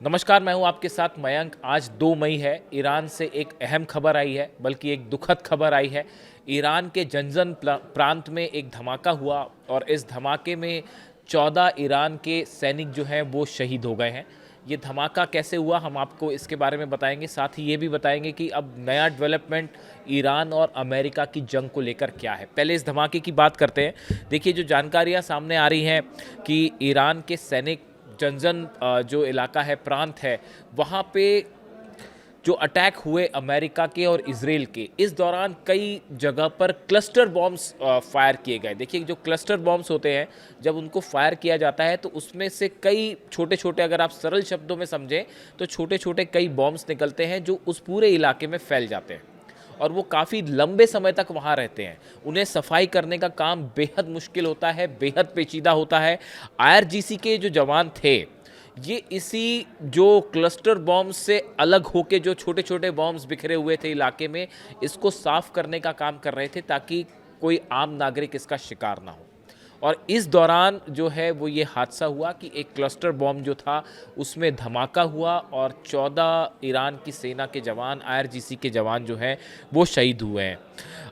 नमस्कार, मैं हूं आपके साथ मयंक। आज 2 मई है। ईरान से एक अहम खबर आई है, बल्कि एक दुखद खबर आई है। ईरान के जंजन प्रांत में एक धमाका हुआ और इस धमाके में 14 ईरान के सैनिक जो हैं वो शहीद हो गए हैं। ये धमाका कैसे हुआ, हम आपको इसके बारे में बताएंगे। साथ ही ये भी बताएंगे कि अब नया डेवलपमेंट ईरान और अमेरिका की जंग को लेकर क्या है। पहले इस धमाके की बात करते हैं। देखिए, जो जानकारियाँ सामने आ रही हैं कि ईरान के सैनिक जंजन जो इलाका है, प्रांत है, वहाँ पे जो अटैक हुए अमेरिका के और इजराइल के, इस दौरान कई जगह पर क्लस्टर बॉम्ब्स फायर किए गए। देखिए, जो क्लस्टर बॉम्ब्स होते हैं, जब उनको फायर किया जाता है तो उसमें से कई छोटे छोटे, अगर आप सरल शब्दों में समझें तो छोटे छोटे कई बॉम्ब्स निकलते हैं जो उस पूरे इलाके में फैल जाते हैं और वो काफ़ी लंबे समय तक वहाँ रहते हैं। उन्हें सफाई करने का काम बेहद मुश्किल होता है, बेहद पेचीदा होता है। आईआरजीसी के जो जवान थे, ये इसी जो क्लस्टर बॉम्ब से अलग होके जो छोटे छोटे बॉम्ब्स बिखरे हुए थे इलाके में, इसको साफ करने का काम कर रहे थे ताकि कोई आम नागरिक इसका शिकार ना हो। और इस दौरान जो है वो ये हादसा हुआ कि एक क्लस्टर बॉम्ब जो था उसमें धमाका हुआ और 14 ईरान की सेना के जवान, आईआरजीसी के जवान जो हैं वो शहीद हुए हैं।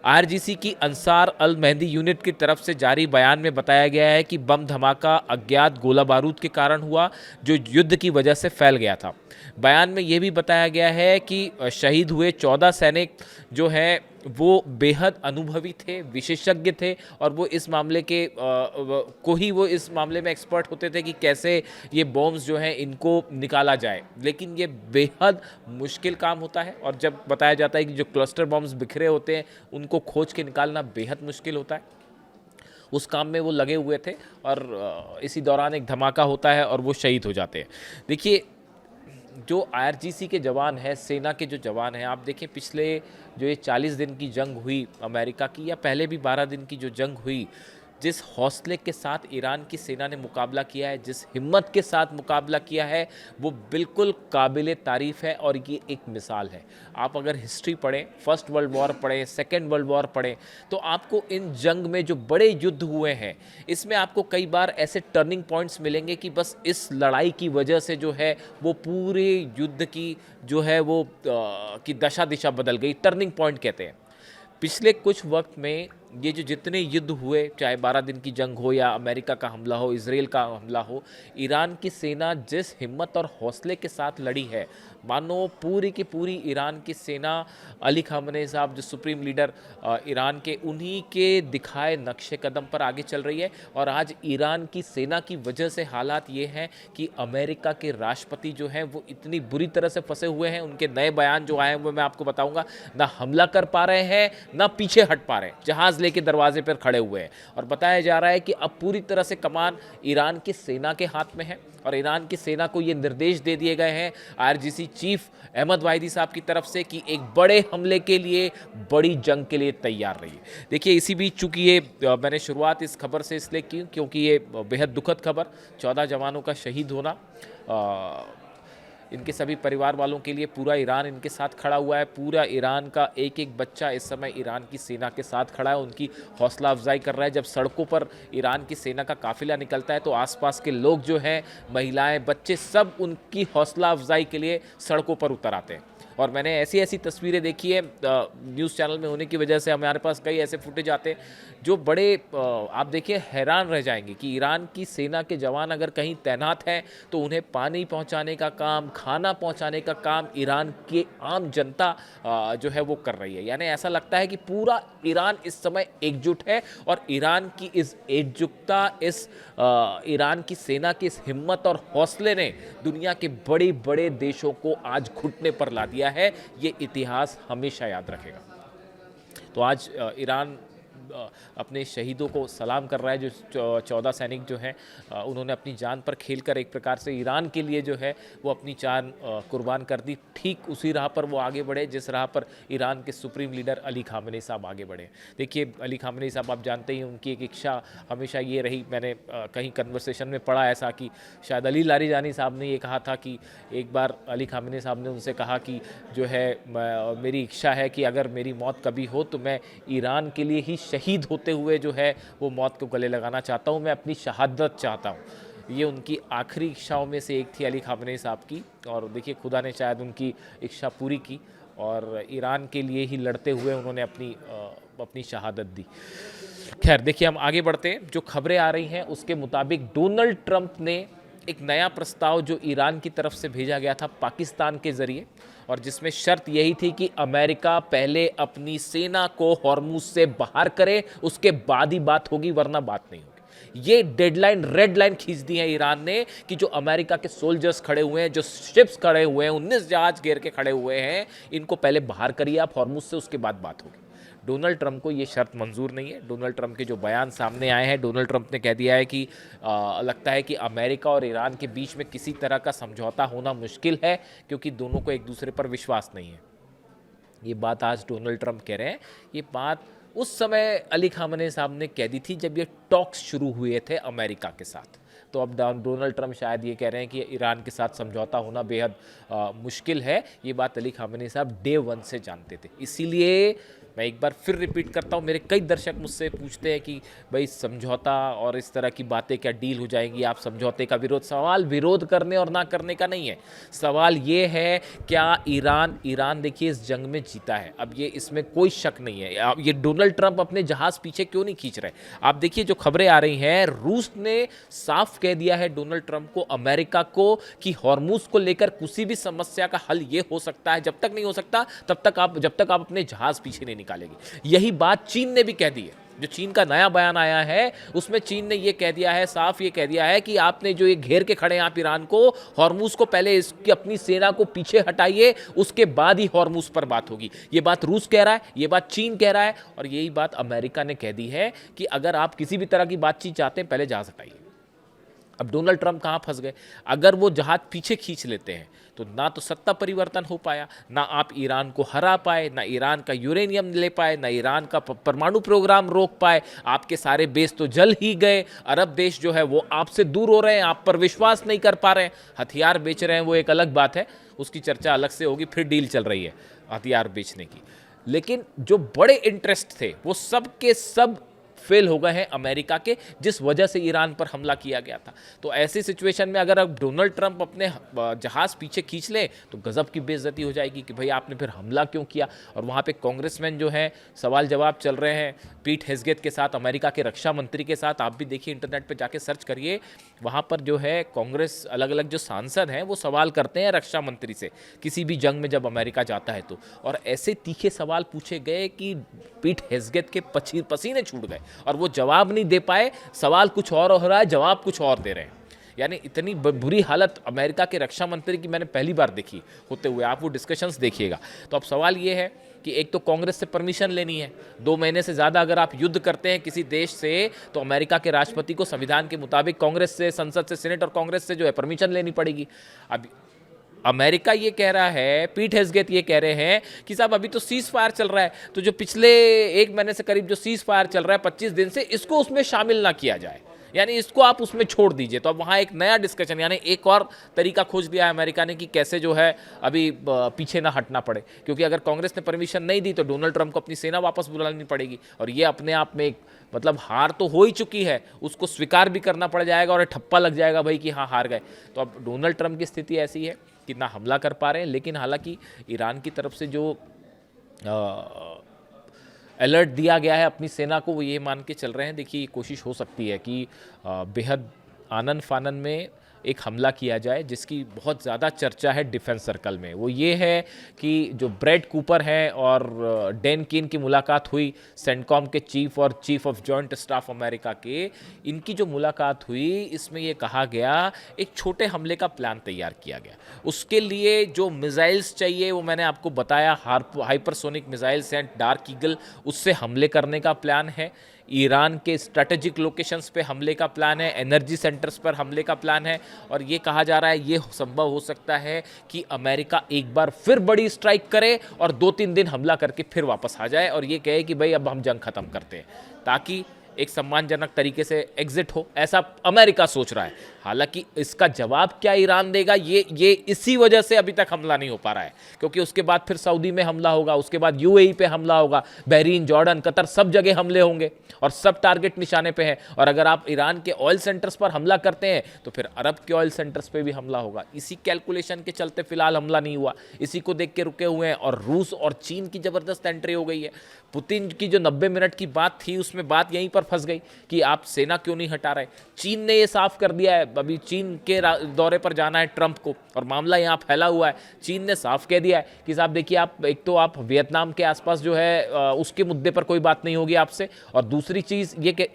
आईआरजीसी की अंसार अल मेहंदी यूनिट की तरफ से जारी बयान में बताया गया है कि बम धमाका अज्ञात गोला बारूद के कारण हुआ, जो युद्ध की वजह से फैल गया था। बयान में यह भी बताया गया है कि शहीद हुए 14 सैनिक जो हैं वो बेहद अनुभवी थे, विशेषज्ञ थे और वो इस मामले के वो इस मामले में एक्सपर्ट होते थे कि कैसे ये बॉम्ब्स जो हैं इनको निकाला जाए। लेकिन ये बेहद मुश्किल काम होता है और जब बताया जाता है कि जो क्लस्टर बॉम्ब्स बिखरे होते हैं उनको खोज के निकालना बेहद मुश्किल होता है। उस काम में वो लगे हुए थे और इसी दौरान एक धमाका होता है और वो शहीद हो जाते हैं। देखिए, जो आईआरजीसी के जवान हैं, सेना के जो जवान हैं, आप देखें पिछले जो ये 40 दिन की जंग हुई अमेरिका की, या पहले भी 12 दिन की जो जंग हुई, जिस हौसले के साथ ईरान की सेना ने मुकाबला किया है, जिस हिम्मत के साथ मुकाबला किया है, वो बिल्कुल काबिले तारीफ़ है और ये एक मिसाल है। आप अगर हिस्ट्री पढ़ें, फर्स्ट वर्ल्ड वॉर पढ़ें, सेकेंड वर्ल्ड वॉर पढ़ें, तो आपको इन जंग में जो बड़े युद्ध हुए हैं, इसमें आपको कई बार ऐसे टर्निंग पॉइंट्स मिलेंगे कि बस इस लड़ाई की वजह से जो है वो पूरे युद्ध की जो है वो की दशा दिशा बदल गई। टर्निंग पॉइंट कहते हैं। पिछले कुछ वक्त में ये जो जितने युद्ध हुए, चाहे 12 दिन की जंग हो या अमेरिका का हमला हो, इजराइल का हमला हो, ईरान की सेना जिस हिम्मत और हौसले के साथ लड़ी है, मानो पूरी की पूरी ईरान की सेना, अली खामनेई साहब जो सुप्रीम लीडर ईरान के, उन्हीं के दिखाए नक्शे कदम पर आगे चल रही है। और आज ईरान की सेना की वजह से हालात ये हैं कि अमेरिका के राष्ट्रपति जो हैं वो इतनी बुरी तरह से फंसे हुए हैं। उनके नए बयान जो आए हैं वो मैं आपको बताऊंगा। ना हमला कर पा रहे हैं, ना पीछे हट पा रहे हैं, जहाज लेके दरवाजे पर खड़े हुए हैं। और बताया जा रहा है कि अब पूरी तरह से कमान ईरान की सेना के हाथ में है और ईरान की सेना को ये निर्देश दे दिए गए हैं आईआरजीसी चीफ अहमद वाहिदी साहब की तरफ से कि एक बड़े हमले के लिए, बड़ी जंग के लिए तैयार रहिए। देखिए, इसी बीच चूंकि ये मैंने शुरुआत इस खबर से इसलिए की क्योंकि ये बेहद दुखद खबर, 14 जवानों का शहीद होना, इनके सभी परिवार वालों के लिए पूरा ईरान इनके साथ खड़ा हुआ है। पूरा ईरान का एक एक बच्चा इस समय ईरान की सेना के साथ खड़ा है, उनकी हौसला अफजाई कर रहा है। जब सड़कों पर ईरान की सेना का काफिला निकलता है तो आसपास के लोग जो हैं, महिलाएं, बच्चे, सब उनकी हौसला अफजाई के लिए सड़कों पर उतर आते हैं। और मैंने ऐसी ऐसी तस्वीरें देखी है, न्यूज़ चैनल में होने की वजह से हमारे पास कई ऐसे फुटेज आते हैं जो बड़े आप देखिए हैरान रह जाएंगे कि ईरान की सेना के जवान अगर कहीं तैनात हैं तो उन्हें पानी पहुंचाने का काम, खाना पहुंचाने का काम ईरान की आम जनता जो है वो कर रही है। यानी ऐसा लगता है कि पूरा ईरान इस समय एकजुट है और ईरान की इस एकजुटता, इस ईरान की सेना की इस हिम्मत और हौसले ने दुनिया के बड़े बड़े देशों को आज घुटने पर ला दिया है। ये इतिहास हमेशा याद रखेगा। तो आज ईरान अपने शहीदों को सलाम कर रहा है। जो 14 सैनिक जो हैं उन्होंने अपनी जान पर खेलकर एक प्रकार से ईरान के लिए जो है वो अपनी जान कुर्बान कर दी। ठीक उसी राह पर वो आगे बढ़े जिस राह पर ईरान के सुप्रीम लीडर अली खामनेई साहब आगे बढ़े। देखिए, अली खामनेई साहब आप जानते ही, उनकी एक इच्छा हमेशा ये रही, मैंने कहीं कन्वर्सेशन में पढ़ा ऐसा कि शायद अली लारीजानी साहब ने ये कहा था कि एक बार अली खामनेई साहब ने उनसे कहा कि जो है मेरी इच्छा है कि अगर मेरी मौत कभी हो तो मैं ईरान के लिए ही शहीद होते हुए जो है वो मौत को गले लगाना चाहता हूँ, मैं अपनी शहादत चाहता हूँ। ये उनकी आखिरी इच्छाओं में से एक थी अली खामनेई साहब की, और देखिए खुदा ने शायद उनकी इच्छा पूरी की और ईरान के लिए ही लड़ते हुए उन्होंने अपनी शहादत दी। खैर देखिए हम आगे बढ़ते हैं। जो खबरें आ रही हैं उसके मुताबिक डोनाल्ड ट्रंप ने एक नया प्रस्ताव जो ईरान की तरफ से भेजा गया था पाकिस्तान के ज़रिए, और जिसमें शर्त यही थी कि अमेरिका पहले अपनी सेना को हॉर्मुज से बाहर करे, उसके बाद ही बात होगी, वरना बात नहीं होगी। ये डेडलाइन, रेड लाइन खींच दी है ईरान ने कि जो अमेरिका के सोल्जर्स खड़े हुए हैं, जो शिप्स खड़े हुए हैं, 19 जहाज घेर के खड़े हुए हैं, इनको पहले बाहर करिए आप हॉर्मुज से, उसके बाद बात होगी। डोनाल्ड ट्रंप को ये शर्त मंजूर नहीं है। डोनाल्ड ट्रंप के जो बयान सामने आए हैं, डोनाल्ड ट्रंप ने कह दिया है कि लगता है कि अमेरिका और ईरान के बीच में किसी तरह का समझौता होना मुश्किल है, क्योंकि दोनों को एक दूसरे पर विश्वास नहीं है। ये बात आज डोनाल्ड ट्रंप कह रहे हैं। ये बात उस समय अली खामनेई साहब ने कह दी थी जब ये टॉक्स शुरू हुए थे अमेरिका के साथ। तो अब डोनाल्ड ट्रंप शायद ये कह रहे हैं कि ईरान के साथ समझौता होना बेहद मुश्किल है। ये बात अली खामनेई साहब डे 1 से जानते थे। इसीलिए मैं एक बार फिर रिपीट करता हूँ, मेरे कई दर्शक मुझसे पूछते हैं कि भाई समझौता और इस तरह की बातें क्या डील हो जाएंगी, आप समझौते का सवाल विरोध करने और ना करने का नहीं है। सवाल ये है क्या ईरान देखिए इस जंग में जीता है, अब ये इसमें कोई शक नहीं है। ये डोनाल्ड ट्रंप अपने जहाज़ पीछे क्यों नहीं खींच रहे। आप देखिए जो खबरें आ रही हैं, रूस ने साफ कह दिया है डोनाल्ड ट्रंप को, अमेरिका को, कि हॉर्मुज को लेकर किसी भी समस्या का हल ये हो सकता है, जब तक नहीं हो सकता जब तक आप अपने जहाज़ पीछे नहीं निकालेगी। यही बात चीन ने भी कह दी है। जो चीन का नया बयान आया है उसमें चीन ने ये कह दिया है, साफ ये कह दिया है कि आपने जो ये घेर के खड़े हैं आप ईरान को, हॉर्मुज को पहले इसकी अपनी सेना को पीछे हटाइए, उसके बाद ही हॉर्मुज पर बात होगी। ये बात रूस कह रहा है, ये बात चीन कह रहा है, और यही बात अमेरिका ने कह दी है कि अगर आप किसी भी तरह की बातचीत चाहते हैं पहले जहाज हटाइए। अब डोनाल्ड ट्रंप कहाँ फंस गए, अगर वो जहाज पीछे खींच लेते हैं तो ना तो सत्ता परिवर्तन हो पाया, ना आप ईरान को हरा पाए, ना ईरान का यूरेनियम ले पाए, ना ईरान का परमाणु प्रोग्राम रोक पाए, आपके सारे बेस तो जल ही गए। अरब देश जो है वो आपसे दूर हो रहे हैं, आप पर विश्वास नहीं कर पा रहे हैं। हथियार बेच रहे हैं वो एक अलग बात है, उसकी चर्चा अलग से होगी, फिर डील चल रही है हथियार बेचने की। लेकिन जो बड़े इंटरेस्ट थे वो सब के सब फेल हो गए हैं अमेरिका के, जिस वजह से ईरान पर हमला किया गया था। तो ऐसी सिचुएशन में अगर अब डोनाल्ड ट्रंप अपने जहाज़ पीछे खींच ले तो गजब की बेइज्जती हो जाएगी कि भाई आपने फिर हमला क्यों किया। और वहाँ पे कांग्रेसमैन जो हैं सवाल जवाब चल रहे हैं पीट हेग्सेथ के साथ, अमेरिका के रक्षा मंत्री के साथ। आप भी देखिए इंटरनेट पर जाके सर्च करिए, वहाँ पर जो है कांग्रेस अलग अलग जो सांसद हैं वो सवाल करते हैं रक्षा मंत्री से किसी भी जंग में जब अमेरिका जाता है तो। और ऐसे तीखे सवाल पूछे गए कि पीट हेग्सेथ के पसीने छूट गए और वो जवाब नहीं दे पाए। सवाल कुछ और हो रहा है, जवाब कुछ और दे रहे हैं। यानी इतनी बुरी हालत अमेरिका के रक्षा मंत्री की मैंने पहली बार देखी होते हुए। आप वो डिस्कशंस देखिएगा। तो अब सवाल ये है कि एक तो कांग्रेस से परमिशन लेनी है, 2 महीने से ज़्यादा अगर आप युद्ध करते हैं किसी देश से तो अमेरिका के राष्ट्रपति को संविधान के मुताबिक कांग्रेस से, संसद से, सीनेट और कांग्रेस से जो है परमिशन लेनी पड़ेगी। अब अमेरिका ये कह रहा है, पीट हेग्सेथ ये कह रहे हैं कि साहब अभी तो सीज फायर चल रहा है, तो जो पिछले 1 महीने से करीब जो सीज फायर चल रहा है 25 दिन से, इसको उसमें शामिल ना किया जाए, यानी इसको आप उसमें छोड़ दीजिए। तो अब वहाँ एक नया डिस्कशन, यानी एक और तरीका खोज लिया है अमेरिका ने कि कैसे जो है अभी पीछे ना हटना पड़े। क्योंकि अगर कांग्रेस ने परमिशन नहीं दी तो डोनाल्ड ट्रंप को अपनी सेना वापस बुलानी पड़ेगी, और ये अपने आप में एक मतलब हार तो हो ही चुकी है, उसको स्वीकार भी करना पड़ जाएगा और ठप्पा लग जाएगा भाई कि हाँ हार गए। तो अब डोनाल्ड ट्रंप की स्थिति ऐसी है कि ना हमला कर पा रहे हैं, लेकिन हालांकि ईरान की तरफ से जो अलर्ट दिया गया है अपनी सेना को, वो ये मान के चल रहे हैं देखिए कोशिश हो सकती है कि बेहद आनन फानन में एक हमला किया जाए, जिसकी बहुत ज़्यादा चर्चा है डिफेंस सर्कल में। वो ये है कि जो ब्रैड कूपर है और डैन कीन की मुलाकात हुई, सेंटकॉम के चीफ और chief of joint staff America के, इनकी जो मुलाकात हुई इसमें ये कहा गया एक छोटे हमले का प्लान तैयार किया गया। उसके लिए जो मिसाइल्स चाहिए वो मैंने आपको बताया, हाइपरसोनिक मिसाइल्स हैं, डार्क ईगल, उससे हमले करने का प्लान है। ईरान के स्ट्रेटेजिक लोकेशंस पे हमले का प्लान है, एनर्जी सेंटर्स पर हमले का प्लान है। और ये कहा जा रहा है ये संभव हो सकता है कि अमेरिका एक बार फिर बड़ी स्ट्राइक करे और 2-3 दिन हमला करके फिर वापस आ जाए और ये कहे कि भाई अब हम जंग खत्म करते हैं, ताकि एक सम्मानजनक तरीके से एग्जिट हो, ऐसा अमेरिका सोच रहा है। हालांकि इसका जवाब क्या ईरान देगा, ये इसी वजह से अभी तक हमला नहीं हो पा रहा है, क्योंकि उसके बाद फिर सऊदी में हमला होगा, उसके बाद यूएई पे हमला होगा, बहरीन, जॉर्डन, कतर, सब जगह हमले होंगे और सब टारगेट निशाने पे है। और अगर आप ईरान के ऑयल सेंटर्स पर हमला करते हैं तो फिर अरब के ऑयल सेंटर्स पे भी हमला होगा। इसी कैलकुलेशन के चलते फिलहाल हमला नहीं हुआ, इसी को देख के रुके हुए हैं। और रूस और चीन की जबरदस्त एंट्री हो गई है। पुतिन की जो 90 मिनट की बात थी उसमें बात यहीं पर फंस गई कि आप सेना क्यों नहीं हटा रहे। चीन ने ये साफ कर दिया है, अभी चीन के दौरे पर जाना है ट्रंप को और मामला यहाँ फैला हुआ है। चीन ने साफ कह दिया है कि साहब देखिए, आप एक तो आप वियतनाम के आसपास जो है उसके मुद्दे पर कोई बात नहीं होगी आपसे, और दूसरी चीज ये कि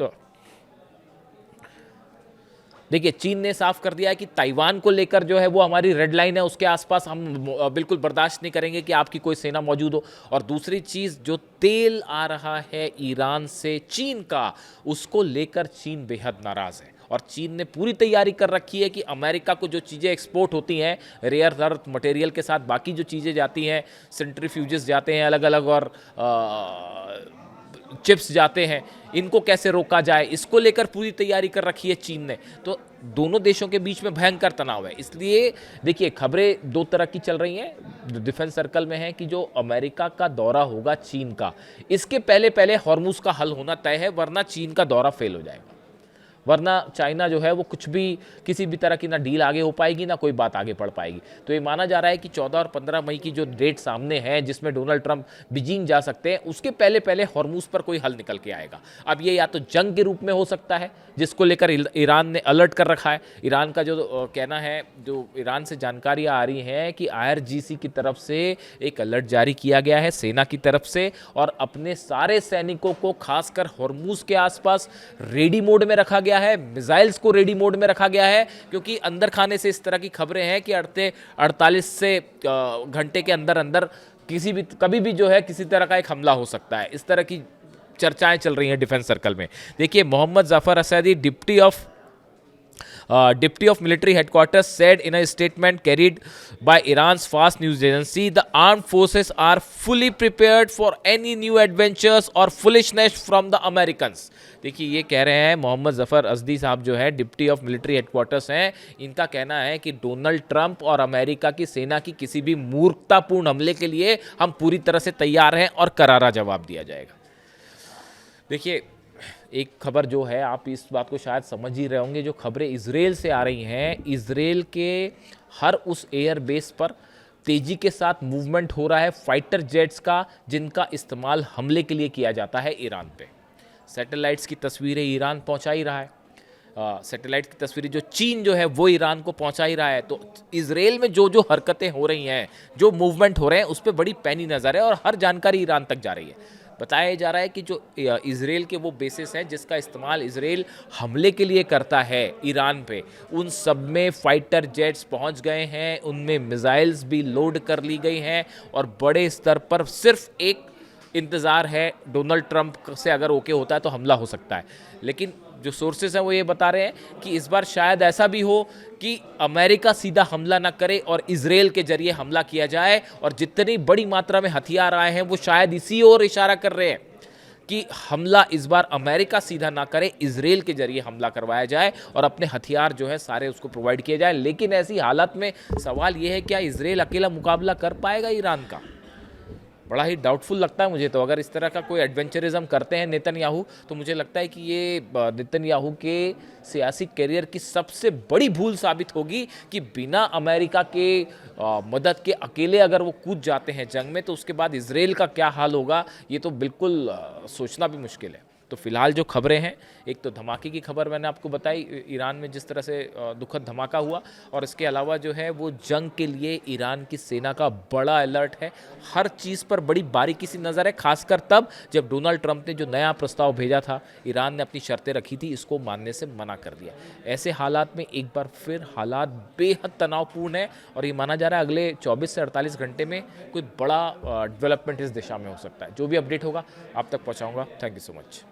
देखिए चीन ने साफ कर दिया है कि ताइवान को लेकर जो है वो हमारी रेड लाइन है, उसके आसपास हम बिल्कुल बर्दाश्त नहीं करेंगे कि आपकी कोई सेना मौजूद हो। और दूसरी चीज़, जो तेल आ रहा है ईरान से चीन का, उसको लेकर चीन बेहद नाराज़ है। और चीन ने पूरी तैयारी कर रखी है कि अमेरिका को जो चीज़ें एक्सपोर्ट होती हैं रेयर अर्थ मटेरियल के साथ, बाकी जो चीज़ें जाती हैं, सेंट्रीफ्यूजेस जाते हैं अलग अलग, और चिप्स जाते हैं, इनको कैसे रोका जाए, इसको लेकर पूरी तैयारी कर रखी है चीन ने। तो दोनों देशों के बीच में भयंकर तनाव है। इसलिए देखिए, खबरें दो तरह की चल रही हैं डिफेंस सर्कल में है कि जो अमेरिका का दौरा होगा चीन का, इसके पहले पहले हॉर्मुज का हल होना तय है, वरना चीन का दौरा फेल हो जाएगा। वरना चाइना जो है वो कुछ भी, किसी भी तरह की ना डील आगे हो पाएगी ना कोई बात आगे बढ़ पाएगी। तो ये माना जा रहा है कि 14 और 15 मई की जो डेट सामने है जिसमें डोनाल्ड ट्रंप बीजिंग जा सकते हैं, उसके पहले पहले हॉर्मुज पर कोई हल निकल के आएगा। अब ये या तो जंग के रूप में हो सकता है, जिसको लेकर ईरान ने अलर्ट कर रखा है। ईरान का जो कहना है, जो ईरान से जानकारियां आ रही हैं कि आईआरजीसी की तरफ से एक अलर्ट जारी किया गया है सेना की तरफ से, और अपने सारे सैनिकों को खासकर हॉर्मुज के आसपास रेडी मोड में रखा गया है, मिसाइल्स को रेडी मोड में रखा गया है, क्योंकि अंदर खाने से इस तरह की खबरें हैं कि 48 से घंटे के अंदर अंदर कभी भी जो है किसी तरह का एक हमला हो सकता है। इस तरह की चर्चाएं चल रही हैं डिफेंस सर्कल में। देखिए, Mohammad Zafar असदी, Deputy of Military Headquarters, said in a statement carried by Iran's fast news agency, the armed forces are fully prepared for any new adventures or foolishness from the Americans. देखिए, ये कह रहे हैं मोहम्मद जफर असदी साहब जो है डिप्टी ऑफ मिलिट्री हेडक्वार्टर्स हैं, इनका कहना है कि डोनाल्ड ट्रंप और अमेरिका की सेना की किसी भी मूर्खतापूर्ण हमले के लिए हम पूरी तरह से तैयार हैं और करारा जवाब दिया जाएगा। देखिए, एक खबर जो है, आप इस बात को शायद समझ ही रहे होंगे, जो खबरें इजराइल से आ रही हैं, इजराइल के हर उस एयर बेस पर तेजी के साथ मूवमेंट हो रहा है फाइटर जेट्स का, जिनका इस्तेमाल हमले के लिए किया जाता है ईरान पे। सैटेलाइट्स की तस्वीरें ईरान पहुंचा ही रहा है, सैटेलाइट की तस्वीरें जो चीन जो है वो ईरान को पहुंचा ही रहा है। तो इजराइल में जो हरकतें हो रही हैं, जो मूवमेंट हो रहे हैं, उस पर बड़ी पैनी नज़र है और हर जानकारी ईरान तक जा रही है। बताया जा रहा है कि जो इजराइल के वो बेसिस हैं जिसका इस्तेमाल इजराइल हमले के लिए करता है ईरान पे, उन सब में फाइटर जेट्स पहुंच गए हैं, उनमें मिसाइल्स भी लोड कर ली गई हैं, और बड़े स्तर पर सिर्फ एक इंतज़ार है, डोनाल्ड ट्रंप से अगर ओके होता है तो हमला हो सकता है। लेकिन जो सोर्सेस हैं वो ये बता रहे हैं कि इस बार शायद ऐसा भी हो कि अमेरिका सीधा हमला ना करे और इजराइल के जरिए हमला किया जाए, और जितनी बड़ी मात्रा में हथियार आए हैं वो शायद इसी ओर इशारा कर रहे हैं कि हमला इस बार अमेरिका सीधा ना करे, इजराइल के जरिए हमला करवाया जाए और अपने हथियार जो है सारे उसको प्रोवाइड किए जाए। लेकिन ऐसी हालत में सवाल ये है, क्या इजराइल अकेला मुकाबला कर पाएगा ईरान का? बड़ा ही डाउटफुल लगता है मुझे तो। अगर इस तरह का कोई एडवेंचरिज्म करते हैं नेतन्याहू, तो मुझे लगता है कि ये नेतन्याहू के सियासी करियर की सबसे बड़ी भूल साबित होगी कि बिना अमेरिका के मदद के अकेले अगर वो कूद जाते हैं जंग में, तो उसके बाद इजराइल का क्या हाल होगा, ये तो बिल्कुल सोचना भी मुश्किल है। तो फिलहाल जो खबरें हैं, एक तो धमाके की खबर मैंने आपको बताई, ईरान में जिस तरह से दुखद धमाका हुआ, और इसके अलावा जो है वो जंग के लिए ईरान की सेना का बड़ा अलर्ट है। हर चीज़ पर बड़ी बारीकी से नज़र है, खासकर तब जब डोनाल्ड ट्रंप ने जो नया प्रस्ताव भेजा था, ईरान ने अपनी शर्तें रखी थी, इसको मानने से मना कर दिया। ऐसे हालात में एक बार फिर हालात बेहद तनावपूर्ण है, और ये माना जा रहा है अगले 24 से 48 घंटे में कोई बड़ा डेवलपमेंट इस दिशा में हो सकता है। जो भी अपडेट होगा आप तक पहुँचाऊँगा। Thank you so much.